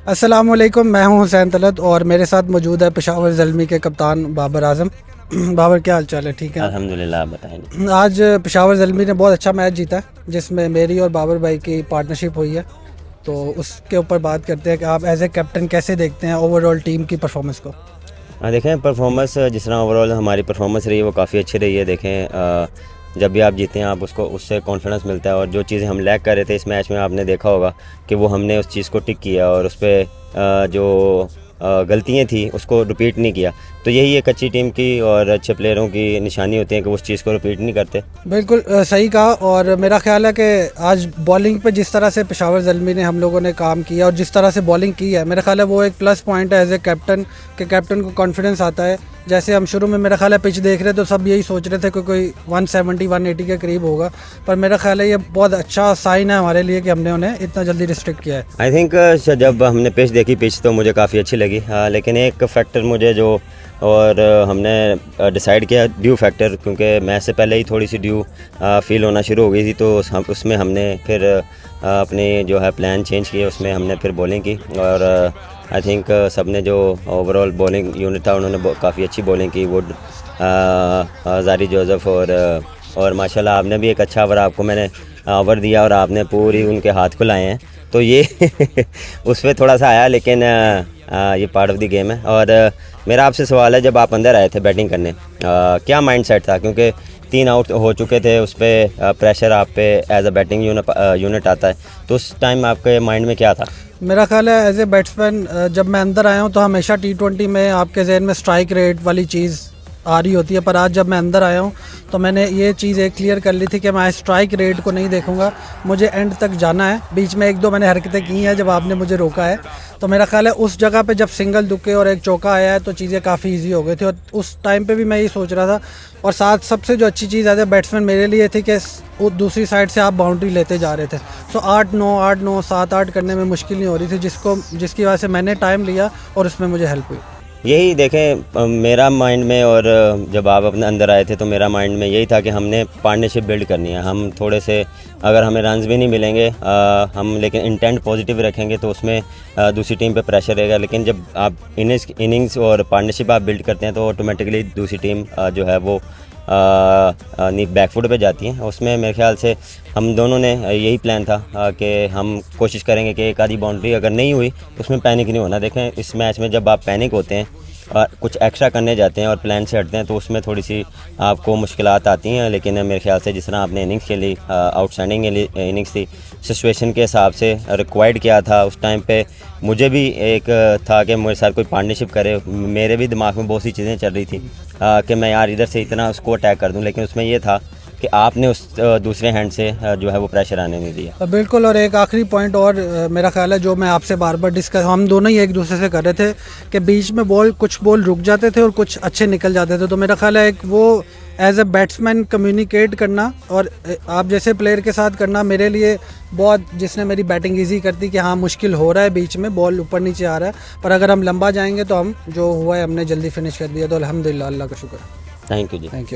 अस्सलाम वालेकुम, मैं हूं हुसैन तलत और मेरे साथ मौजूद है पेशावर ज़ल्मी के कप्तान बाबर आज़म। बाबर, क्या हाल चाल है? ठीक है आप? अल्हम्दुलिल्लाह, आप बताएं। आज पेशावर ज़ल्मी ने बहुत अच्छा मैच जीता है जिसमें मेरी और बाबर भाई की पार्टनरशिप हुई है, तो उसके ऊपर बात करते हैं कि आप एज ए कैप्टन कैसे देखते हैं ओवरऑल टीम की परफॉर्मेंस को। देखें परफॉर्मेंस जिस तरह ओवरऑल हमारी परफॉर्मेंस रही है वो काफ़ी अच्छी रही है। देखें जब भी आप जीते हैं आप उसको उससे कॉन्फिडेंस मिलता है, और जो चीज़ें हम लैक कर रहे थे इस मैच में आपने देखा होगा कि वो हमने उस चीज़ को टिक किया और उस पर जो गलतियाँ थी उसको रिपीट नहीं किया। तो यही एक अच्छी टीम की और अच्छे प्लेयरों की निशानी होती है कि वो उस चीज़ को रिपीट नहीं करते। बिल्कुल सही कहा। और मेरा ख्याल है कि आज बॉलिंग पे जिस तरह से पेशावर ज़ल्मी ने हम लोगों ने काम किया और जिस तरह से बॉलिंग की है, मेरा ख्याल है वो एक प्लस पॉइंट है एज ए कैप्टन के कैप्टन को कॉन्फिडेंस आता है। जैसे हम शुरू में मेरा ख्याल है पिच देख रहे तो सब यही सोच रहे थे कि कोई 170 180 के करीब होगा, पर मेरा ख्याल है ये बहुत अच्छा साइन है हमारे लिए कि हमने उन्हें इतना जल्दी रिस्ट्रिक्ट किया है। आई थिंक जब हमने पिच देखी, पिच तो मुझे काफ़ी अच्छी लगी, लेकिन एक फैक्टर मुझे जो और हमने डिसाइड किया ड्यू फैक्टर, क्योंकि मैच से पहले ही थोड़ी सी ड्यू फील होना शुरू हो गई थी, तो उसमें हमने फिर अपनी जो है प्लान चेंज किया, उसमें हमने फिर बॉलिंग की। और आई थिंक सब ने जो ओवरऑल बॉलिंग यूनिट था उन्होंने काफ़ी अच्छी बॉलिंग की। वुड, ज़ारी जोसेफ और माशाल्लाह आपने भी एक अच्छा ओवर, आपको मैंने ओवर दिया और आपने पूरी उनके हाथ खुलाए हैं, तो ये उस पर थोड़ा सा आया, लेकिन ये पार्ट ऑफ द गेम है। और मेरा आपसे सवाल है, जब आप अंदर आए थे बैटिंग करने, क्या माइंड सेट था? क्योंकि 3 आउट हो चुके थे, उस पर प्रेशर आप पे एज अ बैटिंग यूनिट आता है, तो उस टाइम आपके माइंड में क्या था? मेरा ख्याल है एज ए बैट्समैन जब मैं अंदर आया हूँ तो हमेशा T20 में आपके जहन में स्ट्राइक रेट वाली चीज़ आ रही होती है, पर आज जब मैं अंदर आया हूँ तो मैंने ये चीज़ एक क्लियर कर ली थी कि मैं स्ट्राइक रेट को नहीं देखूंगा, मुझे एंड तक जाना है। बीच में एक दो मैंने हरकतें की हैं जब आपने मुझे रोका है, तो मेरा ख्याल है उस जगह पे जब सिंगल दुक्के और एक चौका आया है तो चीज़ें काफ़ी इजी हो गई थी, और उस टाइम पे भी मैं ये सोच रहा था। और साथ सबसे जो अच्छी चीज़ एज ए बैट्समैन मेरे लिए थी कि वो दूसरी साइड से आप बाउंड्री लेते जा रहे थे, सो 8-9 7-8 करने में मुश्किल नहीं हो रही थी, जिसकी वजह से मैंने टाइम लिया और उसमें मुझे हेल्प हुई। यही देखें मेरा माइंड में, और जब आप अपने अंदर आए थे तो मेरा माइंड में यही था कि हमने पार्टनरशिप बिल्ड करनी है। हम थोड़े से, अगर हमें रन्स भी नहीं मिलेंगे, हम लेकिन इंटेंट पॉजिटिव रखेंगे तो उसमें दूसरी टीम पे प्रेशर रहेगा। लेकिन जब आप इनिंग्स और पार्टनरशिप आप बिल्ड करते हैं तो ऑटोमेटिकली दूसरी टीम जो है वो बैकफुट पे जाती हैं। उसमें मेरे ख्याल से हम दोनों ने यही प्लान था कि हम कोशिश करेंगे कि एक आधी बाउंड्री अगर नहीं हुई तो उसमें पैनिक नहीं होना। देखें इस मैच में जब आप पैनिक होते हैं और कुछ एक्स्ट्रा करने जाते हैं और प्लान से हटते हैं तो उसमें थोड़ी सी आपको मुश्किलात आती हैं। लेकिन मेरे ख्याल से जिस तरह आपने इनिंग्स खेली, आउटस्टैंडिंग इनिंग्स थी, सिचुएशन के हिसाब से रिक्वायर्ड किया था उस टाइम पे, मुझे भी एक था कि मेरे साथ कोई पार्टनरशिप करे। मेरे भी दिमाग में बहुत सी चीज़ें चल रही थी कि मैं यार इधर से इतना उसको अटैक कर दूं, लेकिन उसमें ये था कि आपने उस दूसरे हैंड से जो है वो प्रेशर आने नहीं दिया। बिल्कुल। और एक आखिरी पॉइंट और मेरा ख्याल है जो मैं आपसे बार बार डिस्कस, हम दोनों ही एक दूसरे से कर रहे थे कि बीच में कुछ बॉल रुक जाते थे और कुछ अच्छे निकल जाते थे, तो मेरा ख्याल है एक वो एज ए बैट्समैन कम्युनिकेट करना और आप जैसे प्लेयर के साथ करना मेरे लिए बहुत, जिसने मेरी बैटिंग ईजी कर दी कि हाँ मुश्किल हो रहा है, बीच में बॉल ऊपर नीचे आ रहा है, पर अगर हम लंबा जाएंगे तो हम जो हुआ है हमने जल्दी फिनिश कर दिया, तो अल्हम्दुलिल्लाह, अल्लाह का शुक्र। Thank you ji. Thank you.